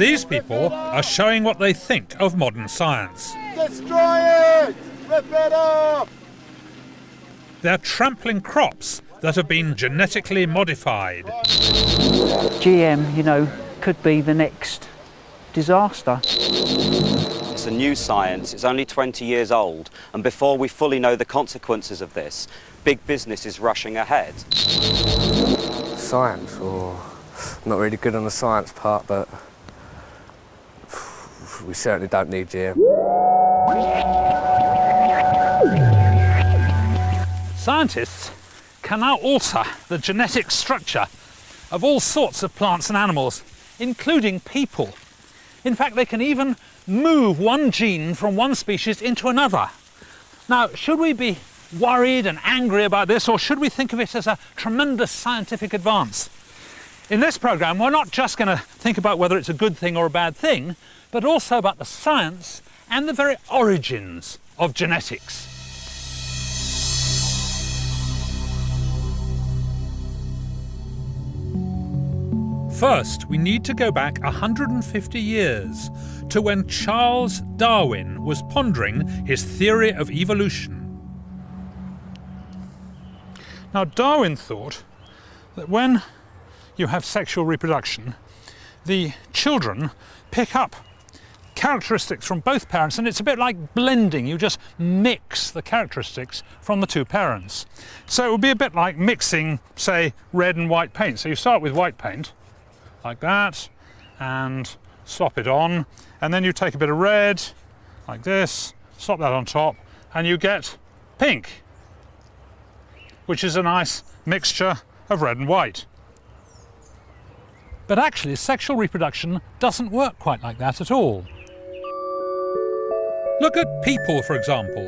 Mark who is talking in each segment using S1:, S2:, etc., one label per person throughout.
S1: These people are showing what they think of modern science.
S2: Destroy it! Rip it up!
S1: They're trampling crops that have been genetically modified.
S3: GM, you know, could be the next disaster.
S4: It's a new science, it's only 20 years old, and before we fully know the consequences of this, big business is rushing ahead.
S5: Science, or not really good on the science part, but we certainly don't need GM.
S1: Scientists can now alter the genetic structure of all sorts of plants and animals, including people. In fact, they can even move one gene from one species into another. Now, should we be worried and angry about this, or should we think of it as a tremendous scientific advance? In this programme, we're not just going to think about whether it's a good thing or a bad thing, but also about the science and the very origins of genetics. First, we need to go back 150 years to when Charles Darwin was pondering his theory of evolution. Now, Darwin thought that when you have sexual reproduction, the children pick up characteristics from both parents, and it's a bit like blending. You just mix the characteristics from the two parents. So it would be a bit like mixing, say, red and white paint. So you start with white paint, like that, and slop it on, and then you take a bit of red, like this, slop that on top, and you get pink, which is a nice mixture of red and white. But actually, sexual reproduction doesn't work quite like that at all. Look at people, for example.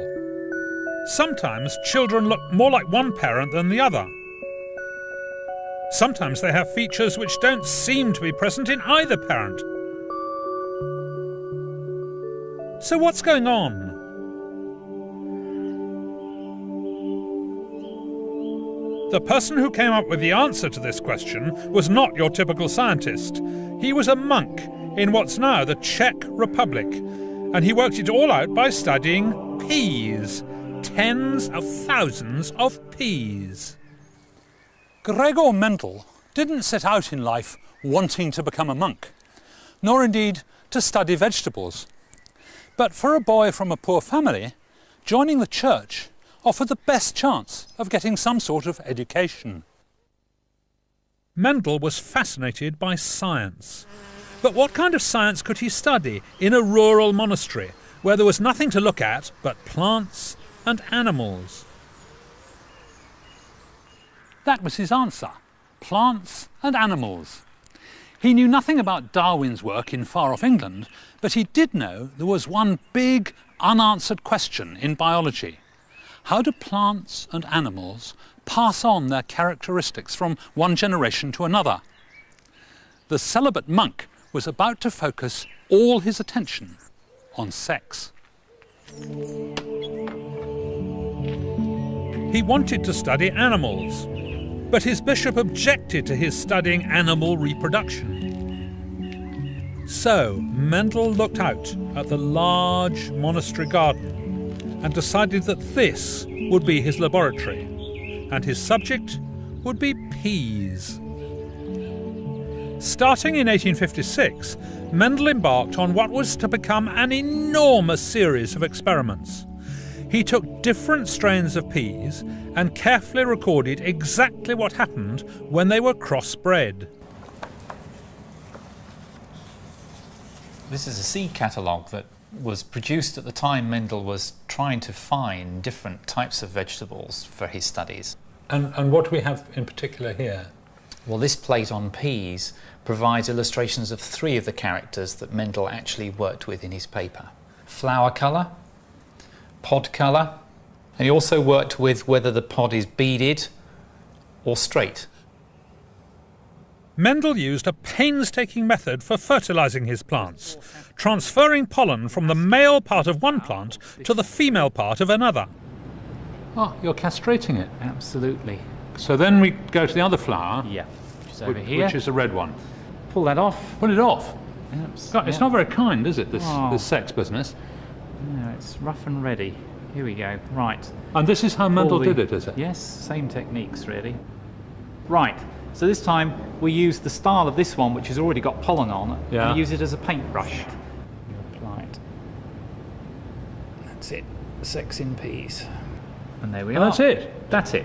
S1: Sometimes children look more like one parent than the other. Sometimes they have features which don't seem to be present in either parent. So what's going on? The person who came up with the answer to this question was not your typical scientist. He was a monk in what's now the Czech Republic, and he worked it all out by studying peas. Tens of thousands of peas. Gregor Mendel didn't set out in life wanting to become a monk, nor indeed to study vegetables. But for a boy from a poor family, joining the church offered the best chance of getting some sort of education. Mendel was fascinated by science. But what kind of science could he study in a rural monastery where there was nothing to look at but plants and animals? That was his answer: plants and animals. He knew nothing about Darwin's work in far-off England, but he did know there was one big unanswered question in biology. How do plants and animals pass on their characteristics from one generation to another? The celibate monk was about to focus all his attention on sex. He wanted to study animals, but his bishop objected to his studying animal reproduction. So Mendel looked out at the large monastery garden and decided that this would be his laboratory, and his subject would be peas. Starting in 1856, Mendel embarked on what was to become an enormous series of experiments. He took different strains of peas and carefully recorded exactly what happened when they were crossbred.
S6: This is a seed catalogue that was produced at the time Mendel was trying to find different types of vegetables for his studies.
S1: And what do we have in particular here?
S6: Well, this plate on peas provides illustrations of 3 of the characters that Mendel actually worked with in his paper: flower colour, pod colour, and he also worked with whether the pod is beaded or straight.
S1: Mendel used a painstaking method for fertilising his plants, transferring pollen from the male part of one plant to the female part of another. Oh, you're castrating it?
S6: Absolutely.
S1: So then we go to the other flower,
S6: Yeah, which is over here.
S1: which is the red one.
S6: Pull that off.
S1: Pull it off. God, it's not very kind, is it, this sex business?
S6: No, it's rough and ready. Here we go. Right.
S1: And this is how Mendel did it, is it?
S6: Yes, same techniques really. Right. So this time we use the style of this one, which has already got pollen on, and use it as a paintbrush. You apply it. That's it. Sex in peas. And there we are.
S1: That's it.
S6: That's it.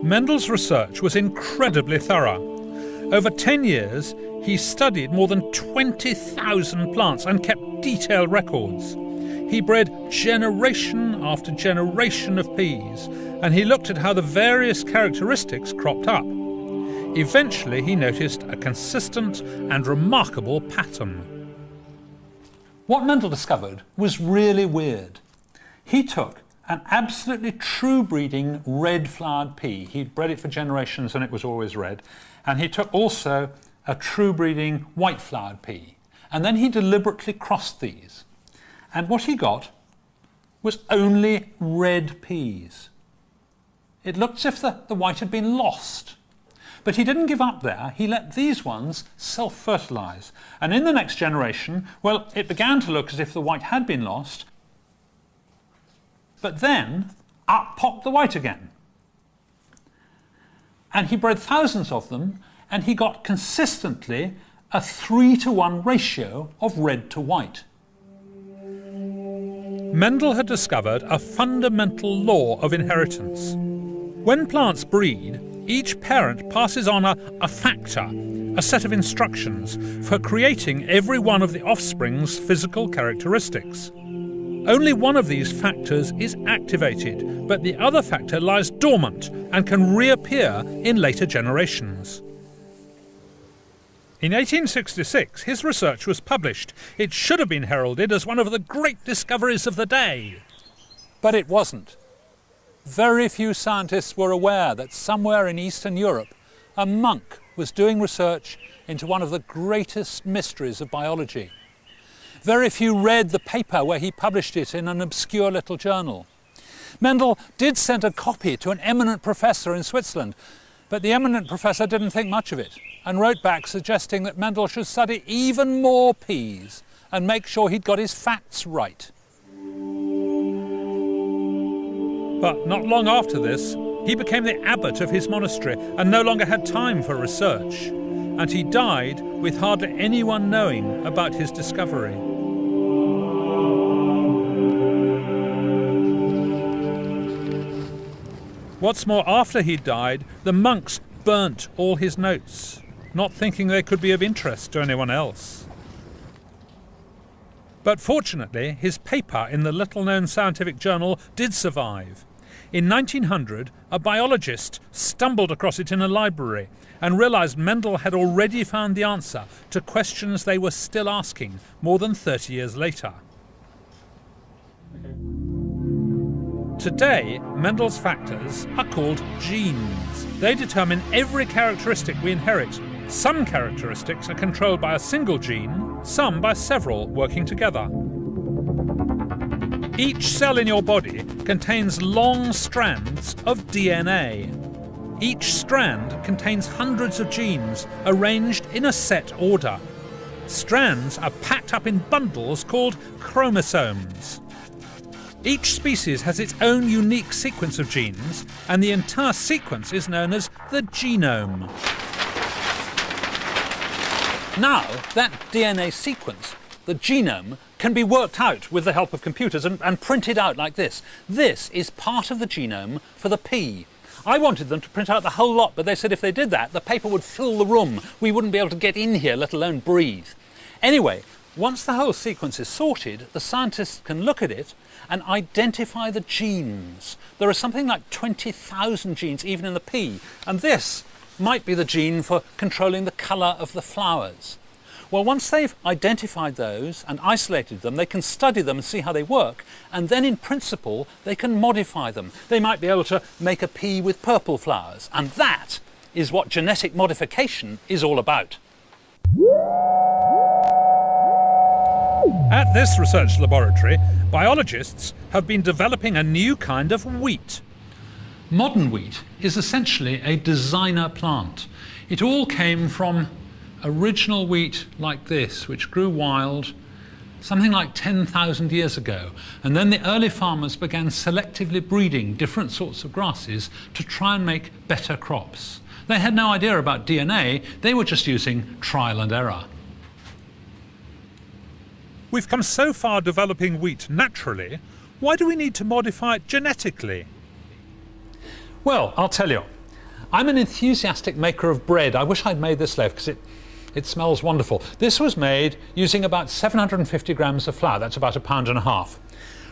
S1: Mendel's research was incredibly thorough. Over 10 years, he studied more than 20,000 plants and kept detailed records. He bred generation after generation of peas, and he looked at how the various characteristics cropped up. Eventually, he noticed a consistent and remarkable pattern. What Mendel discovered was really weird. He took an absolutely true breeding red-flowered pea. He'd bred it for generations and it was always red. And he took also a true breeding white-flowered pea. And then he deliberately crossed these. And what he got was only red peas. It looked as if the white had been lost. But he didn't give up there. He let these ones self-fertilise. And in the next generation, well, it began to look as if the white had been lost. But then up popped the white again. And he bred thousands of them, and he got consistently a 3-to-1 ratio of red to white. Mendel had discovered a fundamental law of inheritance. When plants breed, each parent passes on a factor, a set of instructions for creating every one of the offspring's physical characteristics. Only one of these factors is activated, but the other factor lies dormant and can reappear in later generations. In 1866, his research was published. It should have been heralded as one of the great discoveries of the day. But it wasn't. Very few scientists were aware that somewhere in Eastern Europe, a monk was doing research into one of the greatest mysteries of biology. Very few read the paper where he published it in an obscure little journal. Mendel did send a copy to an eminent professor in Switzerland, but the eminent professor didn't think much of it and wrote back suggesting that Mendel should study even more peas and make sure he'd got his facts right. But not long after this, he became the abbot of his monastery and no longer had time for research. And he died with hardly anyone knowing about his discovery. What's more, after he died, the monks burnt all his notes, not thinking they could be of interest to anyone else. But fortunately, his paper in the little-known scientific journal did survive. In 1900, a biologist stumbled across it in a library and realised Mendel had already found the answer to questions they were still asking more than 30 years later. Today, Mendel's factors are called genes. They determine every characteristic we inherit. Some characteristics are controlled by a single gene, some by several working together. Each cell in your body contains long strands of DNA. Each strand contains hundreds of genes arranged in a set order. Strands are packed up in bundles called chromosomes. Each species has its own unique sequence of genes, and the entire sequence is known as the genome. Now, that DNA sequence, the genome, can be worked out with the help of computers and printed out like this. This is part of the genome for the pea. I wanted them to print out the whole lot, but they said if they did that, the paper would fill the room. We wouldn't be able to get in here, let alone breathe. Anyway, once the whole sequence is sorted, the scientists can look at it and identify the genes. There are something like 20,000 genes even in the pea, and this might be the gene for controlling the colour of the flowers. Well, once they've identified those and isolated them, they can study them and see how they work, and then in principle they can modify them. They might be able to make a pea with purple flowers, and that is what genetic modification is all about. At this research laboratory, biologists have been developing a new kind of wheat. Modern wheat is essentially a designer plant. It all came from original wheat like this, which grew wild something like 10,000 years ago. And then the early farmers began selectively breeding different sorts of grasses to try and make better crops. They had no idea about DNA, they were just using trial and error. We've come so far developing wheat naturally, why do we need to modify it genetically? Well, I'll tell you. I'm an enthusiastic maker of bread. I wish I'd made this loaf because it smells wonderful. This was made using about 750 grams of flour. That's about 1.5 pounds.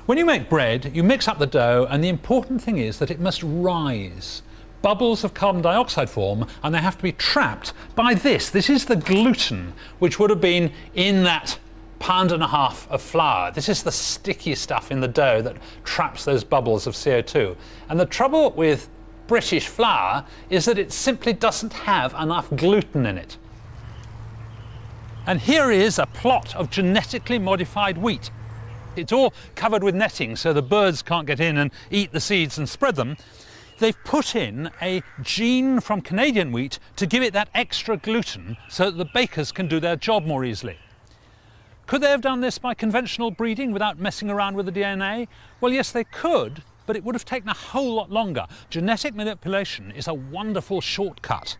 S1: When you make bread, you mix up the dough, and the important thing is that it must rise. Bubbles of carbon dioxide form, and they have to be trapped by this. This is the gluten, which would have been in that 1.5 pounds of flour. This is the sticky stuff in the dough that traps those bubbles of CO2. And the trouble with British flour is that it simply doesn't have enough gluten in it. And here is a plot of genetically modified wheat. It's all covered with netting so the birds can't get in and eat the seeds and spread them. They've put in a gene from Canadian wheat to give it that extra gluten so that the bakers can do their job more easily. Could they have done this by conventional breeding without messing around with the DNA? Well, yes, they could, but it would have taken a whole lot longer. Genetic manipulation is a wonderful shortcut.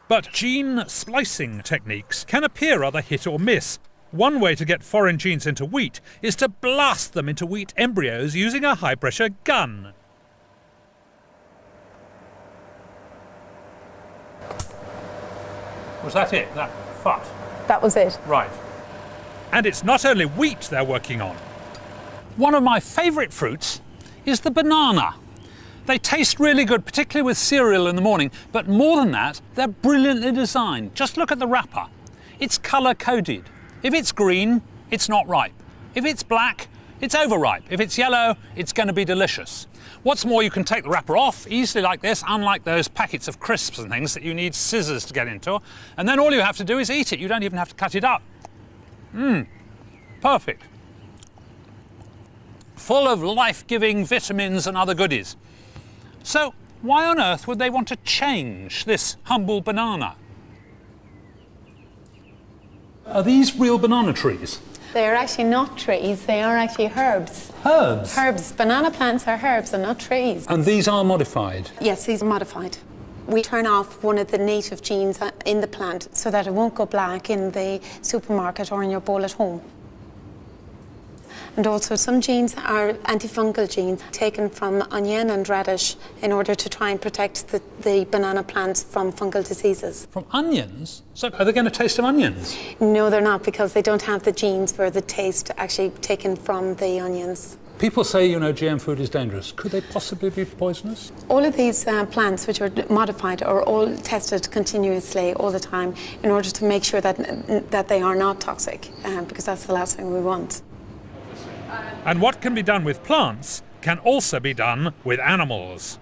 S1: But gene splicing techniques can appear rather hit or miss. One way to get foreign genes into wheat is to blast them into wheat embryos using a high-pressure gun. Was that it? That fut?
S7: That was it.
S1: Right. And it's not only wheat they're working on. One of my favourite fruits is the banana. They taste really good, particularly with cereal in the morning, but more than that, they're brilliantly designed. Just look at the wrapper. It's colour-coded. If it's green, it's not ripe. If it's black, it's overripe. If it's yellow, it's going to be delicious. What's more, you can take the wrapper off easily like this, unlike those packets of crisps and things that you need scissors to get into, and then all you have to do is eat it. You don't even have to cut it up. Perfect. Full of life-giving vitamins and other goodies. So, why on earth would they want to change this humble banana? Are these real banana trees?
S7: They're actually not trees, they are actually herbs.
S1: Herbs?
S7: Herbs. Banana plants are herbs and not trees.
S1: And these are modified?
S7: Yes, these are modified. We turn off one of the native genes in the plant so that it won't go black in the supermarket or in your bowl at home. And also some genes are antifungal genes taken from onion and radish in order to try and protect the banana plants from fungal diseases.
S1: From onions? So are they going to taste of onions?
S7: No, they're not, because they don't have the genes for the taste actually taken from the onions.
S1: People say, you know, GM food is dangerous. Could they possibly be poisonous?
S7: All of these plants which are modified are all tested continuously all the time in order to make sure that they are not toxic, because that's the last thing we want.
S1: And what can be done with plants can also be done with animals.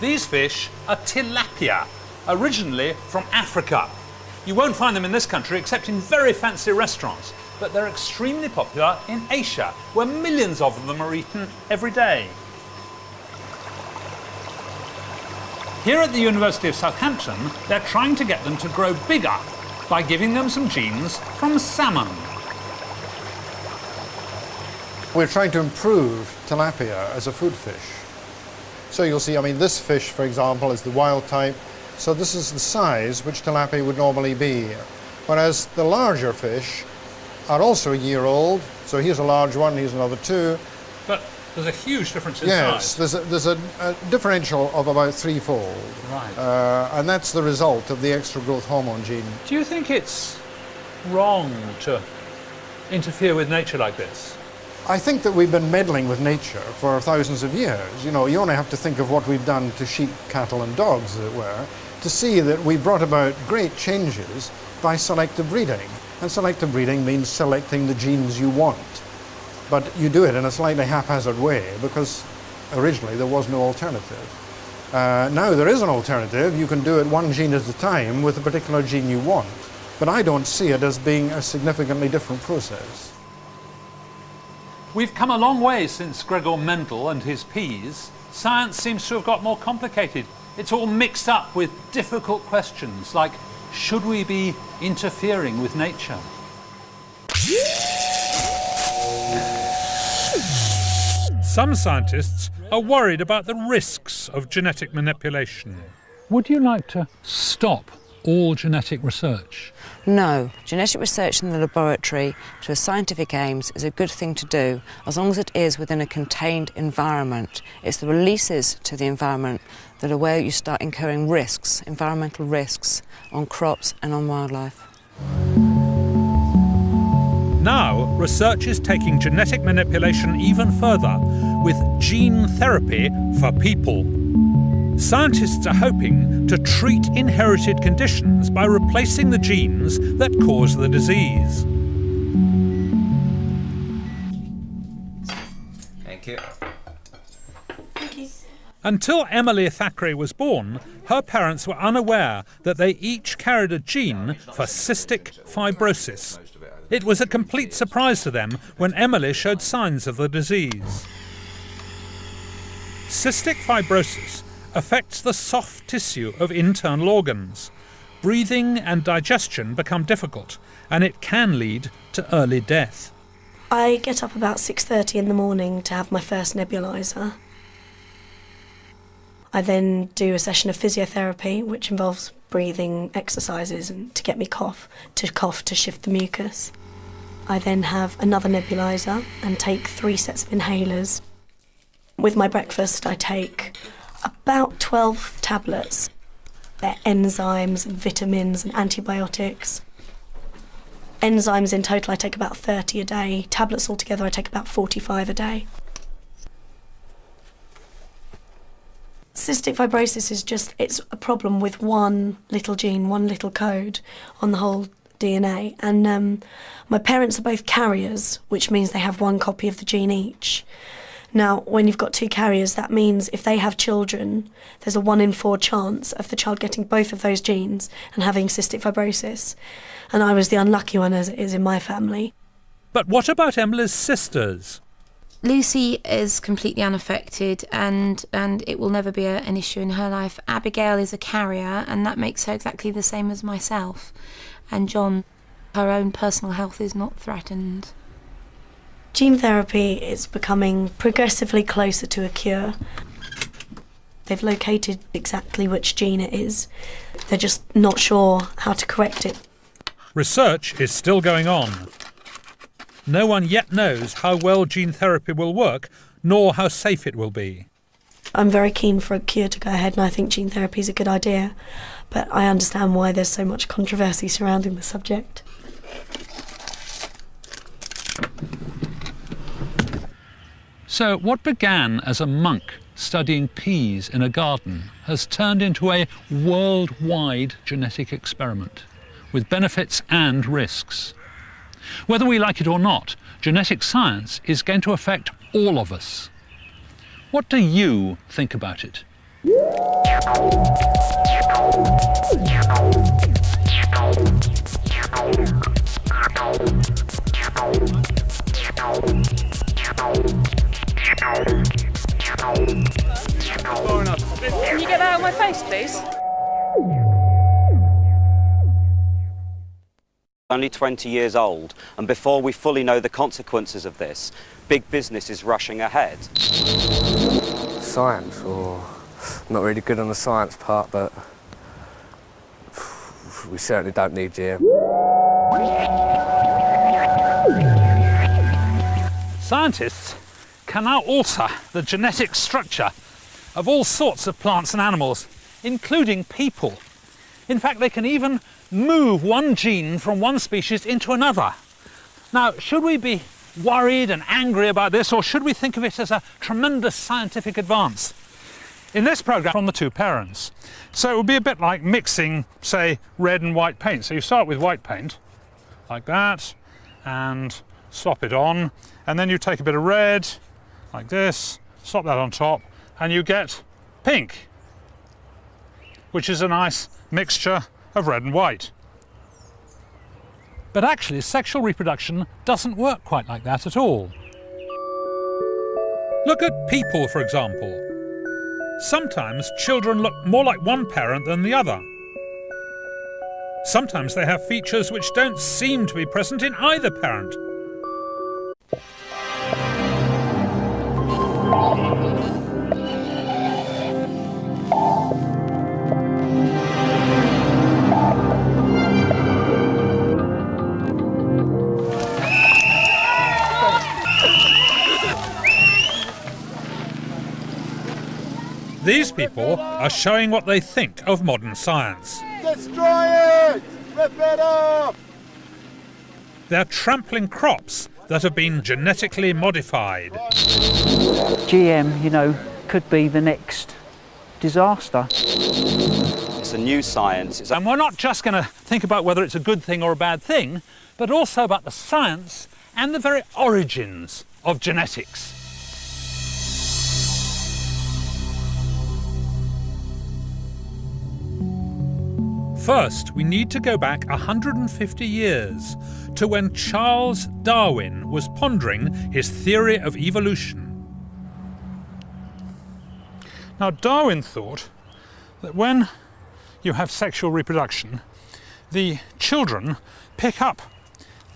S1: These fish are tilapia, originally from Africa. You won't find them in this country except in very fancy restaurants, but they're extremely popular in Asia, where millions of them are eaten every day. Here at the University of Southampton, they're trying to get them to grow bigger by giving them some genes from salmon.
S8: We're trying to improve tilapia as a food fish. So you'll see, I mean, this fish, for example, is the wild type. So this is the size which tilapia would normally be. Whereas the larger fish are also a year old. So here's a large one, here's another two.
S1: But there's a huge difference in size.
S8: Yes, there's a differential of about threefold.
S1: Right.
S8: And that's the result of the extra growth hormone gene.
S1: Do you think it's wrong to interfere with nature like this?
S8: I think that we've been meddling with nature for thousands of years. You know, you only have to think of what we've done to sheep, cattle and dogs, as it were, to see that we brought about great changes by selective breeding. And selective breeding means selecting the genes you want. But you do it in a slightly haphazard way because originally there was no alternative. Now there is an alternative. You can do it one gene at a time with a particular gene you want. But I don't see it as being a significantly different process.
S1: We've come a long way since Gregor Mendel and his peas. Science seems to have got more complicated. It's all mixed up with difficult questions like, should we be interfering with nature? Some scientists are worried about the risks of genetic manipulation. Would you like to stop all genetic research?
S9: No. Genetic research in the laboratory to scientific aims is a good thing to do as long as it is within a contained environment. It's the releases to the environment that are where you start incurring risks, environmental risks, on crops and on wildlife.
S1: Now, research is taking genetic manipulation even further with gene therapy for people. Scientists are hoping to treat inherited conditions by replacing the genes that cause the disease.
S6: Thank you.
S1: Until Emily Thackeray was born, her parents were unaware that they each carried a gene for cystic fibrosis. It was a complete surprise to them when Emily showed signs of the disease. Cystic fibrosis affects the soft tissue of internal organs. Breathing and digestion become difficult, and it can lead to early death.
S10: I get up about 6:30 in the morning to have my first nebuliser. I then do a session of physiotherapy, which involves breathing exercises and to get me cough to shift the mucus. I then have another nebuliser and take 3 sets of inhalers. With my breakfast, I take about 12 tablets. They're enzymes and vitamins and antibiotics. Enzymes in total I take about 30 a day. Tablets altogether I take about 45 a day. Cystic fibrosis is it's a problem with one little gene, one little code on the whole DNA. And my parents are both carriers, which means they have one copy of the gene each. Now, when you've got 2 carriers, that means if they have children, there's a 1 in 4 chance of the child getting both of those genes and having cystic fibrosis. And I was the unlucky one, as it is in my family.
S1: But what about Emily's sisters?
S11: Lucy is completely unaffected and it will never be an issue in her life. Abigail is a carrier and that makes her exactly the same as myself. And John, her own personal health is not threatened.
S10: Gene therapy is becoming progressively closer to a cure. They've located exactly which gene it is. They're just not sure how to correct it.
S1: Research is still going on. No one yet knows how well gene therapy will work, nor how safe it will be.
S10: I'm very keen for a cure to go ahead, and I think gene therapy is a good idea, but I understand why there's so much controversy surrounding the subject.
S1: So what began as a monk studying peas in a garden has turned into a worldwide genetic experiment with benefits and risks. Whether we like it or not, genetic science is going to affect all of us. What do you think about it?
S12: Can you get that out of my face, please?
S4: Only 20 years old, and before we fully know the consequences of this, big business is rushing ahead.
S5: Science, or not really good on the science part, but we certainly don't need GM.
S1: Scientists can now alter the genetic structure of all sorts of plants and animals, including people. In fact, they can even move one gene from one species into another. Now, should we be worried and angry about this, or should we think of it as a tremendous scientific advance? In this programme, from the 2 parents. So it would be a bit like mixing, say, red and white paint. So you start with white paint, like that, and slop it on, and then you take a bit of red, like this, slop that on top, and you get pink, which is a nice mixture of red and white. But actually, sexual reproduction doesn't work quite like that at all. Look at people, for example. Sometimes children look more like one parent than the other. Sometimes they have features which don't seem to be present in either parent. These people are showing what they think of modern science.
S2: Destroy it! Rip it up!
S1: They're trampling crops that have been genetically modified.
S3: GM, you know, could be the next disaster.
S4: It's a new science.
S1: And we're not just going to think about whether it's a good thing or a bad thing, but also about the science and the very origins of genetics. First, we need to go back 150 years to when Charles Darwin was pondering his theory of evolution. Now, Darwin thought that when you have sexual reproduction, the children pick up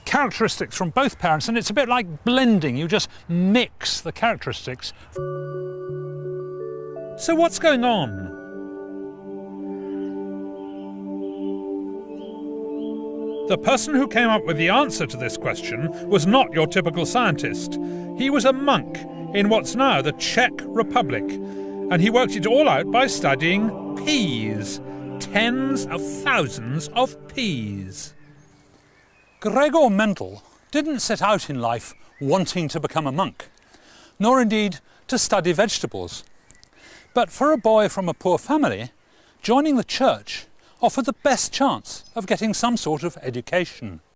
S1: characteristics from both parents, and it's a bit like blending. You just mix the characteristics. So what's going on? The person who came up with the answer to this question was not your typical scientist. He was a monk in what's now the Czech Republic, and he worked it all out by studying peas. Tens of thousands of peas. Gregor Mendel didn't set out in life wanting to become a monk, nor indeed to study vegetables. But for a boy from a poor family, joining the church offered the best chance of getting some sort of education.